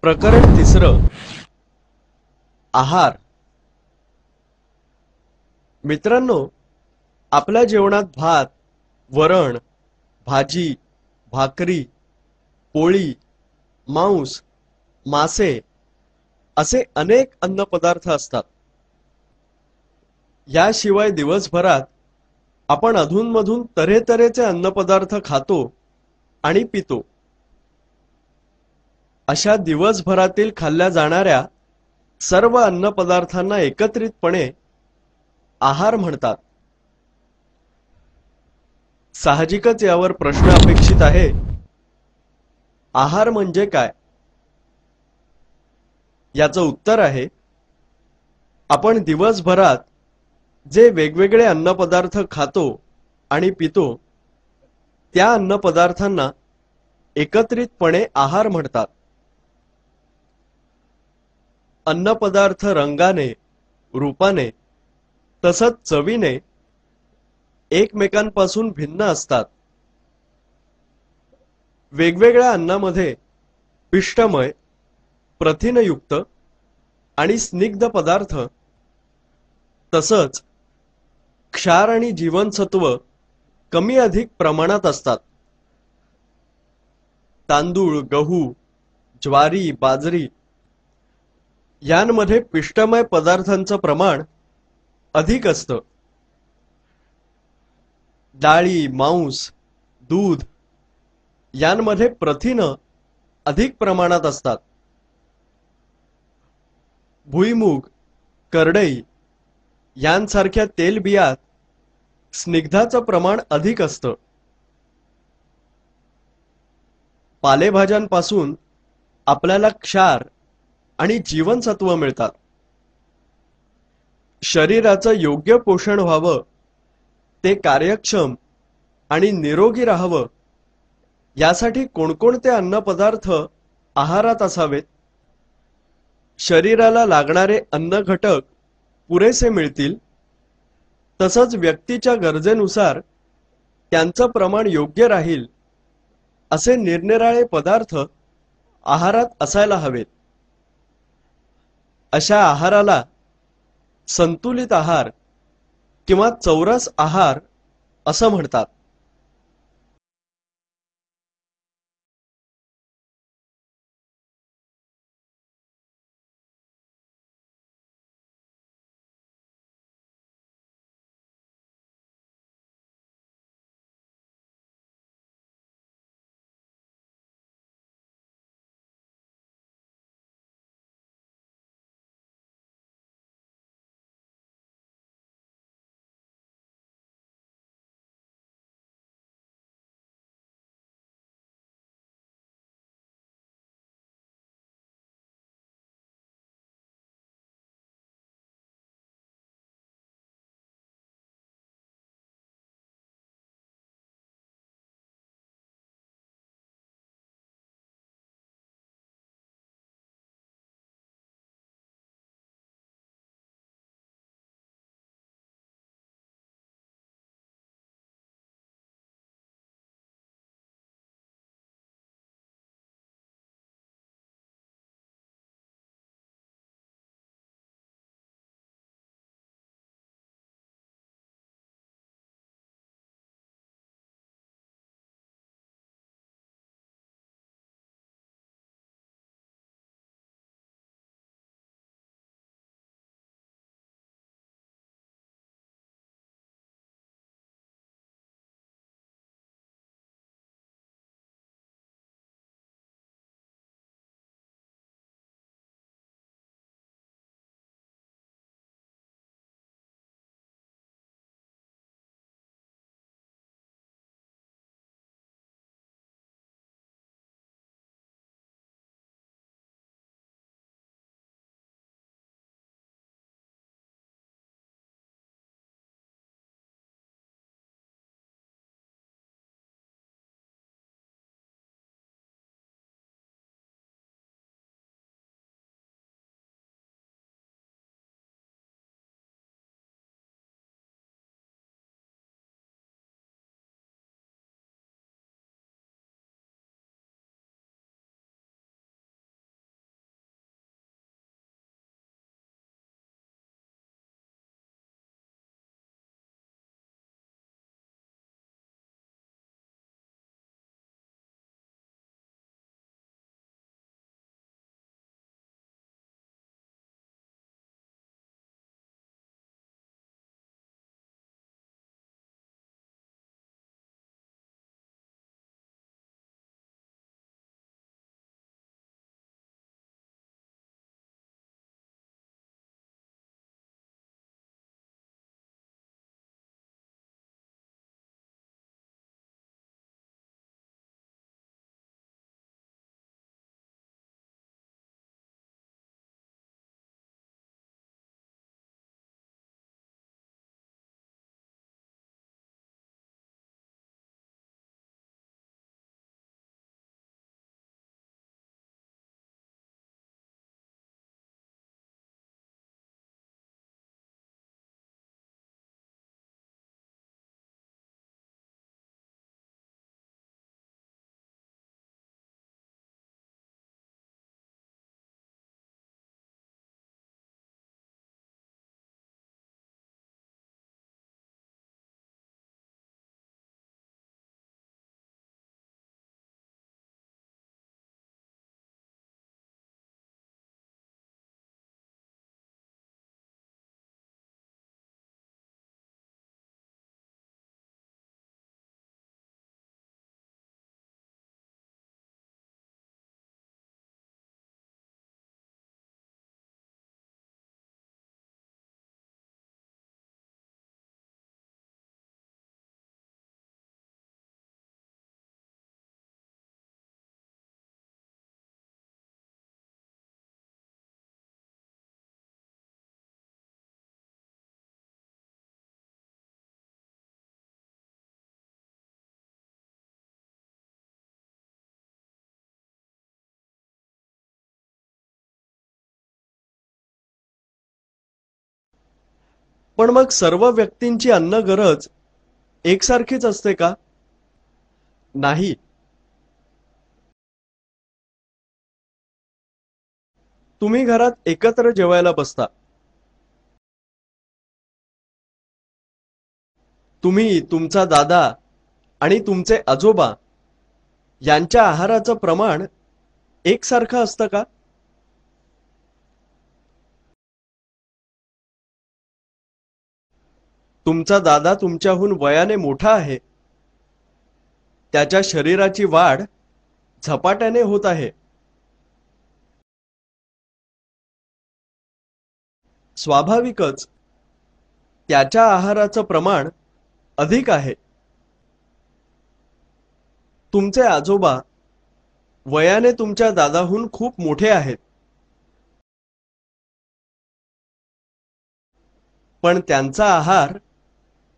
प्रकरण तिसरं. आहार. मित्रांनो, आपल्या जेवणात भात, वरण, भाजी, भाकरी, पोळी, मांस, मासे असे अनेक अन्नपदार्थ असतात. याशिवाय दिवसभरात आपण अधूनमधून तऱ्हेतऱ्हेचे अन्नपदार्थ खातो आणि पितो. अशा दिवसभरातील खाल्ल्या जाणाऱ्या सर्व अन्नपदार्थांना एकत्रितपणे आहार म्हणतात. साहजिकच यावर प्रश्न अपेक्षित आहे, आहार म्हणजे काय? याचं उत्तर आहे, आपण दिवसभरात जे वेगवेगळे अन्नपदार्थ खातो आणि पितो त्या अन्नपदार्थांना एकत्रितपणे आहार म्हणतात. अन्नपदार्थ रंगाने, रूपाने तसंच चवीने एकमेकांपासून भिन्न असतात. वेगवेगळ्या अन्नामध्ये पिष्टमय, प्रथिनयुक्त आणि स्निग्ध पदार्थ तसंच क्षार आणि जीवनसत्व कमी अधिक प्रमाणात असतात. तांदूळ, गहू, ज्वारी, बाजरी यांमध्ये पिष्टमय पदार्थांचं प्रमाण अधिक असतं. डाळी, मांस, दूध यांमध्ये प्रथिन अधिक प्रमाणात असतात. भुईमूग, करडई यांसारख्या तेलबियात स्निग्धाचं प्रमाण अधिक असतं. पालेभाज्यांपासून आपल्याला क्षार आणि जीवनसत्व मिळतात. शरीराचं योग्य पोषण व्हावं, ते कार्यक्षम आणि निरोगी राहावं यासाठी कोणकोणते अन्नपदार्थ आहारात असावेत? शरीराला लागणारे अन्न घटक पुरेसे मिळतील, तसंच व्यक्तीच्या गरजेनुसार त्यांचं प्रमाण योग्य राहील असे निरनिराळे पदार्थ आहारात असायला हवेत. अशा आहाराला संतुलित आहार किंवा चौरस आहार असं म्हणतात. पण मग सर्व व्यक्तींची अन्न गरज एकसारखीच असते का? नाही. तुम्ही घरात एकत्र जेवायला बसता. तुम्ही, तुमचा दादा आणि तुमचे आजोबा यांच्या आहाराचं प्रमाण एकसारखं असतं का? तुमचा दादा तुमच्याहून वयाने मोठा आहे. त्याच्या शरीराची वाढ झपाट्याने होत आहे. स्वाभाविकच त्याच्या आहाराचं प्रमाण अधिक आहे. तुमचे आजोबा वयाने तुमच्या दादाहून खूप मोठे आहेत, पण त्यांचा आहार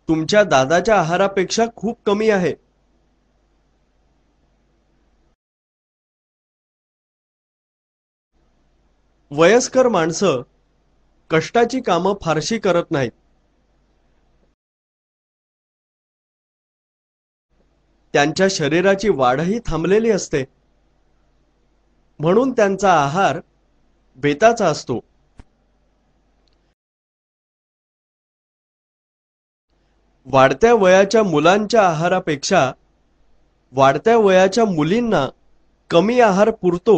तुमच्या दादाच्या आहारापेक्षा खूप कमी आहे. वयस्कर माणसं कष्टाची कामं फारशी करत नाहीत. त्यांच्या शरीराची वाढही थांबलेली असते, म्हणून त्यांचा आहार बेताचा असतो. वाढत्या वयाच्या मुलांच्या आहारापेक्षा वाढत्या वयाच्या मुलींना कमी आहार पुरतो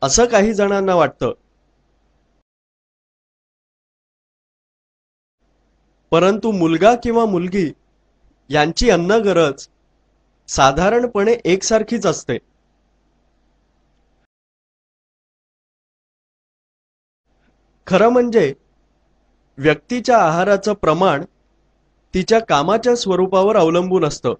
असं काही जणांना वाटतं. परंतु मुलगा किंवा मुलगी यांची अन्न गरज साधारणपणे एकसारखीच असते. खरं म्हणजे व्यक्तीच्या आहाराचं प्रमाण तिच्या कामाच्या स्वरूपावर अवलंबून असतं.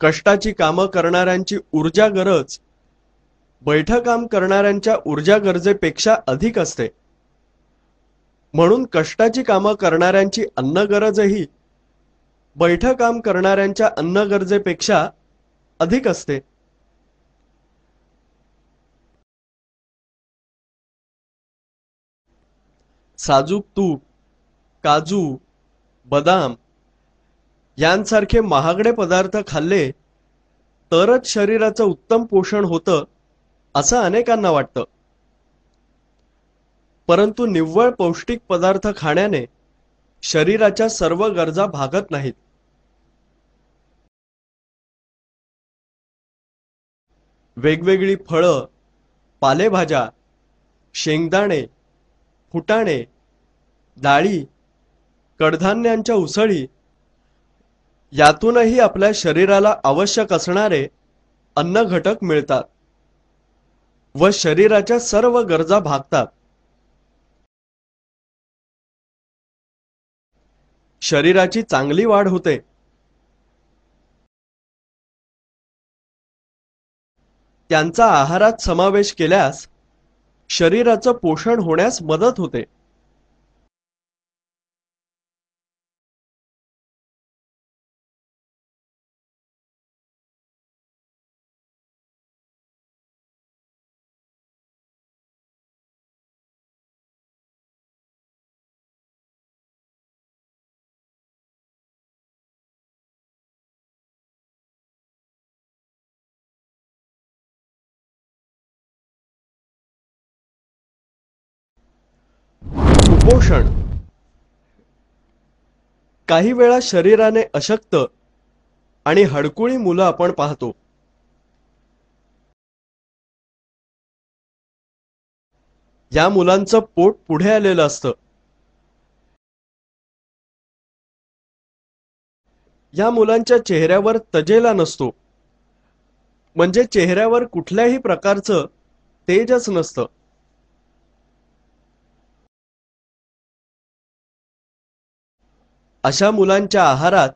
कष्टाची कामं करणाऱ्यांची ऊर्जा गरज बैठं काम करणाऱ्यांच्या ऊर्जा गरजेपेक्षा अधिक असते. म्हणून कष्टाची कामं करणाऱ्यांची अन्न गरजही बैठं काम करणाऱ्यांच्या अन्न गरजेपेक्षा अधिक असते. साजूक तूप, काजू, बदाम यांसारखे महागडे पदार्थ खाल्ले तरच शरीराचं उत्तम पोषण होतं असं अनेकांना वाटतं. परंतु निव्वळ पौष्टिक पदार्थ खाण्याने शरीराच्या सर्व गरजा भागत नाहीत. वेगवेगळी फळं, पालेभाज्या, शेंगदाणे, फुटाणे, डाळी, कडधान्यांच्या उसळी यातूनही आपल्या शरीराला आवश्यक असणारे अन्न घटक मिळतात व शरीराच्या सर्व गरजा भागतात. शरीराची चांगली वाढ होते. त्यांचा आहारात समावेश केल्यास शरीराचं पोषण होण्यास मदत होते. कुपोषण काही वेळा शरीराने अशक्त आणि हडकुळी मुलं आपण पाहतो. या मुलांचं पोट पुढे आलेलं असतं. या मुलांच्या चेहऱ्यावर तजेला नसतो, म्हणजे चेहऱ्यावर कुठल्याही प्रकारचं तेजच नसतं. अशा मुलांच्या आहारात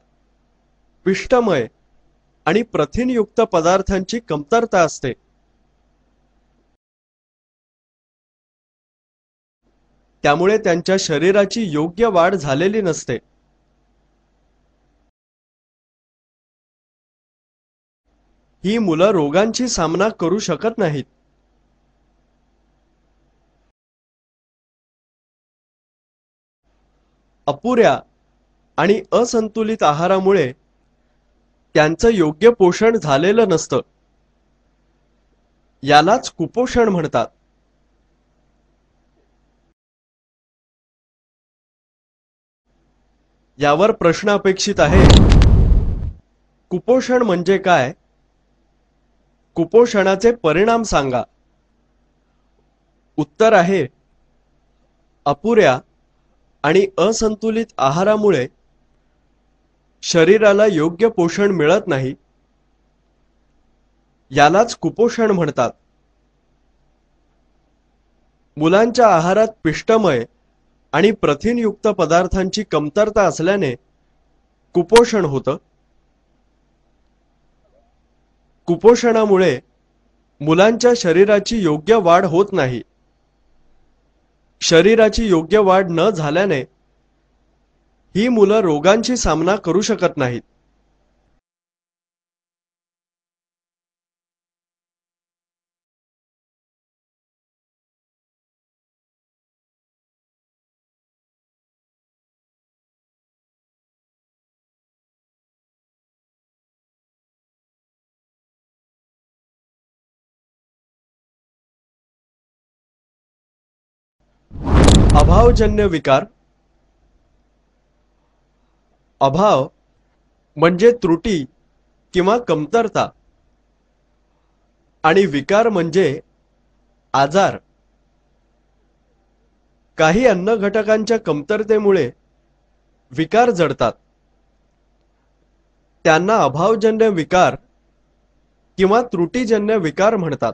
पिष्टमय आणि प्रथिनयुक्त पदार्थांची कमतरता असते. त्यामुळे त्यांच्या शरीराची योग्य वाढ झालेली नसते. ही मुलं रोगांशी सामना करू शकत नाहीत. अपुऱ्या आणि असंतुलित आहारामुळे त्यांचं योग्य पोषण झालेलं नसतं. यालाच कुपोषण म्हणतात. यावर प्रश्न अपेक्षित आहे. कुपोषण म्हणजे काय? कुपोषणाचे परिणाम सांगा. उत्तर आहे, अपुऱ्या आणि असंतुलित आहारामुळे शरीराला योग्य पोषण मिळत नाही. यालाच कुपोषण म्हणतात. मुलांच्या आहारात पिष्टमय आणि प्रथिनयुक्त पदार्थांची कमतरता असल्याने कुपोषण होतं. कुपोषणामुळे मुलांच्या शरीराची योग्य वाढ होत नाही. शरीराची योग्य वाढ न झाल्याने ही मुलं रोगांशी सामना करू शकत नाहीत. अभावजन्य विकार. अभाव म्हणजे त्रुटी किंवा कमतरता आणि विकार म्हणजे आजार. काही अन्न घटकांच्या कमतरतेमुळे विकार जडतात. त्यांना अभावजन्य विकार किंवा त्रुटीजन्य विकार म्हणतात.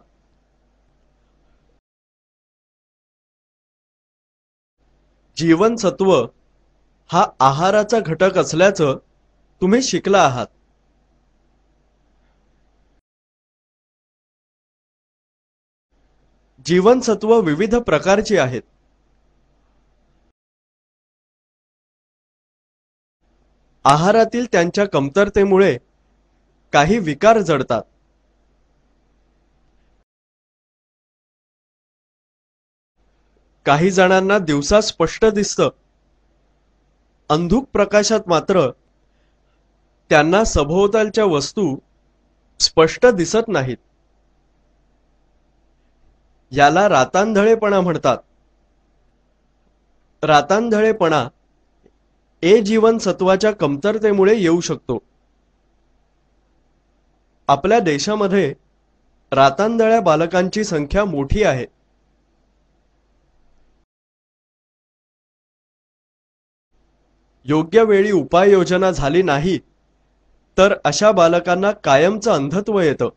जीवनसत्व हा आहाराचा घटक असल्याचं तुम्ही शिकला आहात. जीवनसत्व विविध प्रकारची आहेत. आहारातील त्यांच्या कमतरतेमुळे काही विकार जडतात. काही जणांना दिवसा स्पष्ट दिसतं. अंधुक प्रकाशात मात्र त्यांना सभोवतालच्या वस्तू स्पष्ट दिसत नाहीत. याला रातांधळेपणा म्हणतात. रातांधळेपणा ए जीवनसत्वाच्या कमतरतेमुळे येऊ शकतो. आपल्या देशामध्ये रातांधळ्या बालकांची संख्या मोठी आहे. योग्य वेळी उपाययोजना झाली नाही तर अशा बालकांना कायमचं अंधत्व येतं.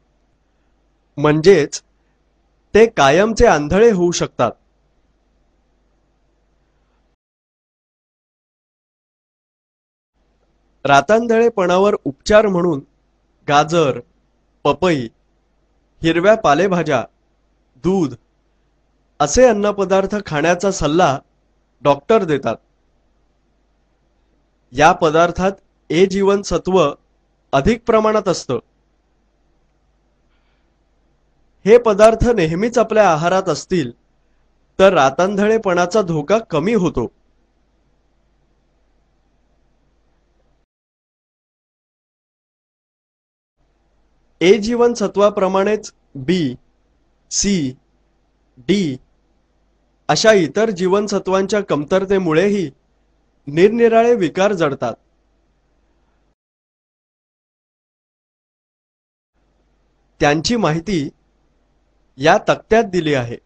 म्हणजेच ते कायमचे आंधळे होऊ शकतात. रातांधळेपणावर उपचार म्हणून गाजर, पपई, हिरव्या पालेभाज्या, दूध असे अन्नपदार्थ खाण्याचा सल्ला डॉक्टर देतात. या पदार्थात ए जीवनसत्व अधिक प्रमाणात असतं. हे पदार्थ नेहमीच आपल्या आहारात असतील तर रातांधळेपणाचा धोका कमी होतो. ए जीवनसत्वाप्रमाणेच बी, सी, डी अशा इतर जीवनसत्वांच्या कमतरतेमुळेही निरनिराळे विकार जडतात. त्यांची माहिती या तक्त्यात दिली आहे.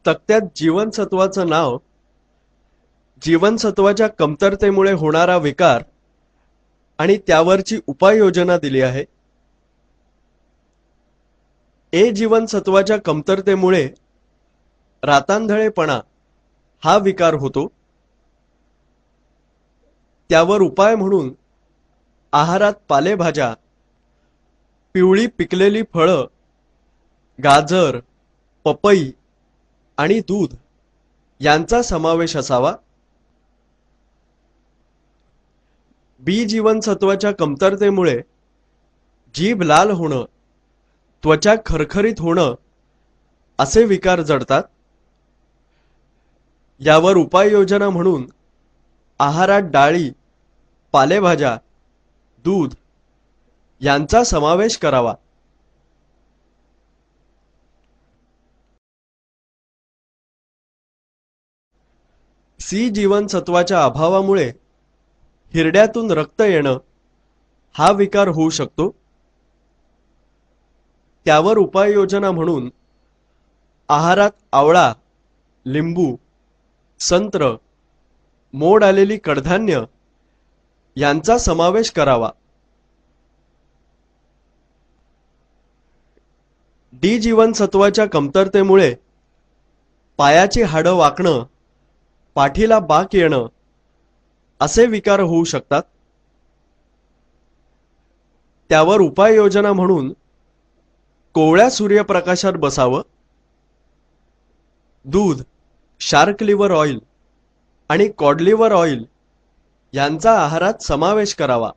तक्त्यात जीवनसत्वाचं नाव, जीवनसत्वाच्या कमतरतेमुळे होणारा विकार आणि त्यावरची उपाययोजना दिली आहे. ए जीवनसत्वाच्या कमतरतेमुळे रातांधळेपणा हा विकार होतो. त्यावर उपाय म्हणून आहारात पालेभाज्या, पिवळी पिकलेली फळं, गाजर, पपई आणि दूध यांचा समावेश असावा. बी जीवनसत्वाच्या कमतरतेमुळे जीभ लाल होणं, त्वचा खरखरीत होणं असे विकार जडतात. यावर उपाययोजना म्हणून आहारात डाळी, पालेभाज्या, दूध यांचा समावेश करावा. सी जीवनसत्वाच्या अभावामुळे हिरड्यातून रक्त येणं हा विकार होऊ शकतो. त्यावर उपाययोजना म्हणून आहारात आवळा, लिंबू, संत्र, मोड आलेली कडधान्य यांचा समावेश करावा. डी जीवनसत्वाच्या कमतरतेमुळे पायाची हाडं वाकणं, पाठीला बाक येणं असे विकार होऊ शकतात. त्यावर उपाययोजना म्हणून कोवळ्या सूर्यप्रकाशात बसावं. दूध, शार्क लिव्हर ऑइल आणि कॉड लिव्हर ऑइल यांचा आहारात समावेश करावा.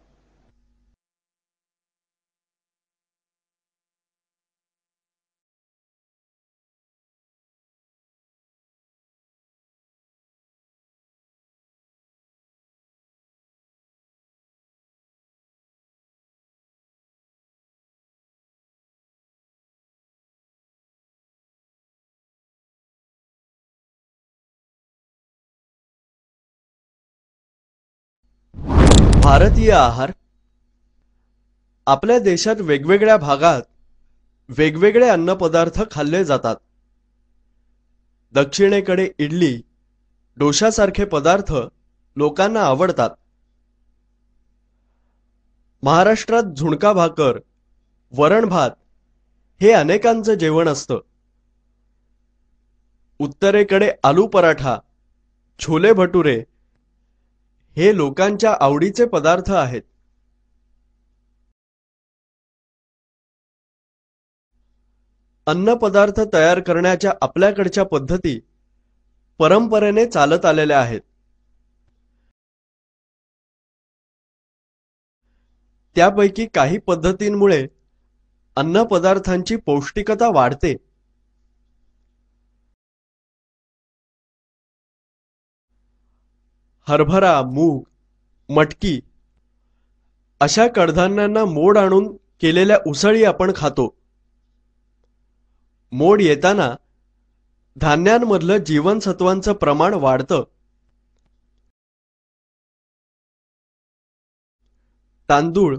भारतीय आहार. आपल्या देशात वेगवेगळ्या भागात वेगवेगळे अन्नपदार्थ खाल्ले जातात. दक्षिणेकडे इडली, डोशासारखे पदार्थ लोकांना आवडतात. महाराष्ट्रात झुणका भाकर, वरण भात हे अनेकांचं जेवण असतं. उत्तरेकडे आलू पराठा, छोले भटुरे हे लोकांच्या आवडीचे पदार्थ आहेत. अन्नपदार्थ तयार करण्याच्या आपल्याकडच्या पद्धती परंपरेने चालत आलेल्या आहेत. त्यापैकी काही पद्धतींमुळे अन्नपदार्थांची पौष्टिकता वाढते. हरभरा, मूग, मटकी अशा कडधान्यांना मोड आणून केलेल्या उसळी आपण खातो. मोड येताना धान्यांमधलं जीवनसत्वांचं प्रमाण वाढतं. तांदूळ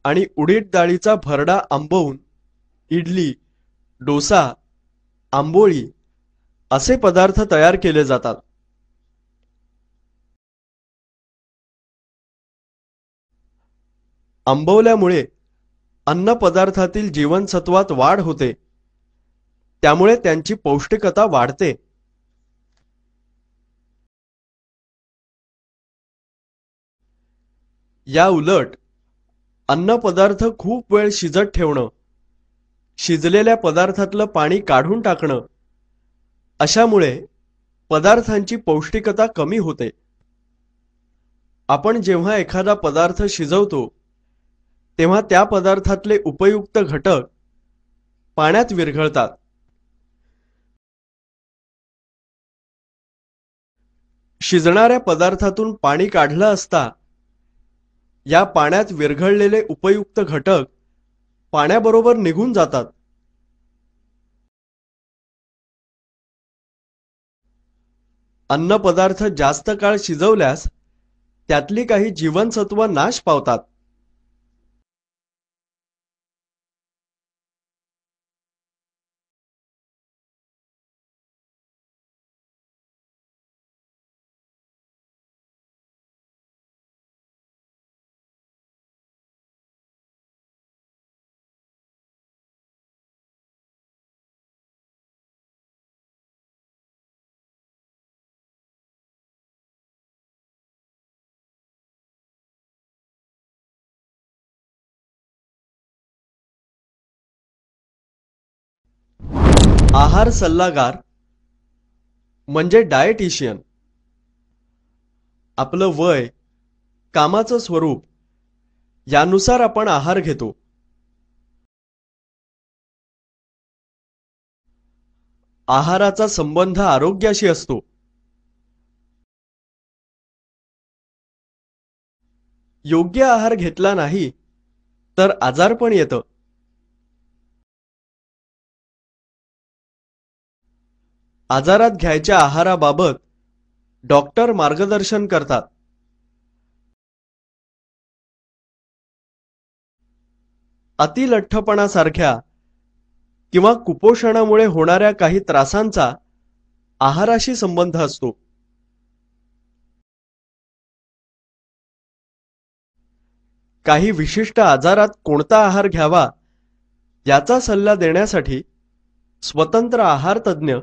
आणि उडीद डाळीचा भरडा आंबवून इडली, डोसा, आंबोळी असे पदार्थ तयार केले जातात. आंबवल्यामुळे अन्नपदार्थातील जीवनसत्वात वाढ होते. त्यामुळे त्यांची पौष्टिकता वाढते. या उलट अन्नपदार्थ खूप वेळ शिजत ठेवणं, शिजलेल्या पदार्थातलं पाणी काढून टाकणं अशामुळे पदार्थांची पौष्टिकता कमी होते. आपण जेव्हा एखादा पदार्थ शिजवतो तेव्हा त्या पदार्थातले उपयुक्त घटक पाण्यात विरघळतात. शिजणाऱ्या पदार्थातून पाणी काढलं असता या पाण्यात विरघळलेले उपयुक्त घटक पाण्याबरोबर निघून जातात. अन्नपदार्थ जास्त काळ शिजवल्यास त्यातली काही जीवनसत्व नाश पावतात. आहार सल्लागार म्हणजे डाएटिशियन. आपलं वय, कामाचं स्वरूप यानुसार आपण आहार घेतो. आहाराचा संबंध आरोग्याशी असतो. योग्य आहार घेतला नाही तर आजारपण येतं. आजारात घ्यायच्या आहाराबाबत डॉक्टर मार्गदर्शन करतात. अतिलठ्ठपणासारख्या किंवा कुपोषणामुळे होणाऱ्या काही त्रासांचा आहाराशी संबंध असतो. काही विशिष्ट आजारात कोणता आहार घ्यावा याचा सल्ला देण्यासाठी स्वतंत्र आहार तज्ज्ञ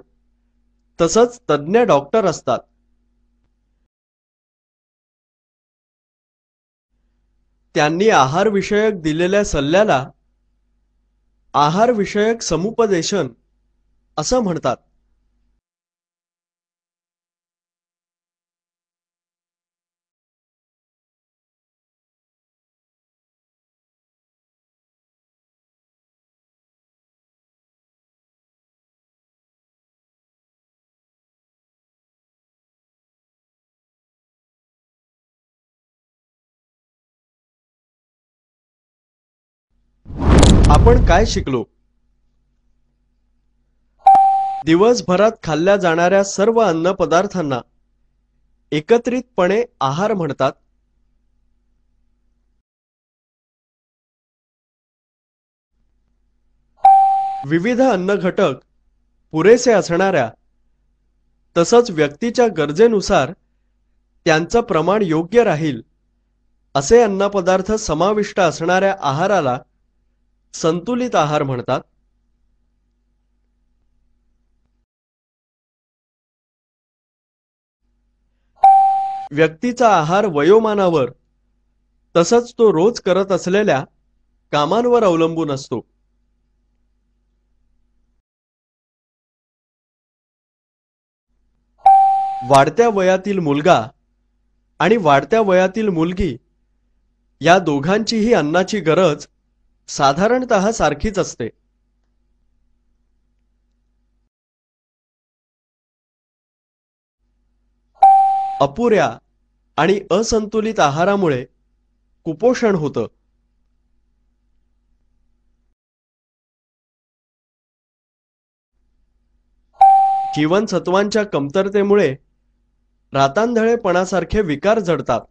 तसंच तज्ज्ञ डॉक्टर असतात. त्यांनी आहारविषयक दिलेल्या सल्ल्याला आहारविषयक समुपदेशन असं म्हणतात. आपण काय शिकलो? दिवसभरात खाल्ल्या जाणाऱ्या सर्व अन्न पदार्थांना एकत्रितपणे आहार म्हणतात. विविध अन्न घटक पुरेसे असणाऱ्या तसंच व्यक्तीच्या गरजेनुसार त्यांचं प्रमाण योग्य राहील असे अन्नपदार्थ समाविष्ट असणाऱ्या आहाराला संतुलित आहार म्हणतात. व्यक्तीचा आहार वयोमानावर तसंच तो रोज करत असलेल्या कामांवर अवलंबून असतो. वाढत्या वयातील मुलगा आणि वाढत्या वयातील मुलगी या दोघांचीही अन्नाची गरज साधारणतः सारखीच असते. अपुऱ्या आणि असंतुलित आहारामुळे कुपोषण होतं. जीवनसत्वांच्या कमतरतेमुळे रातांधळेपणासारखे विकार जडतात.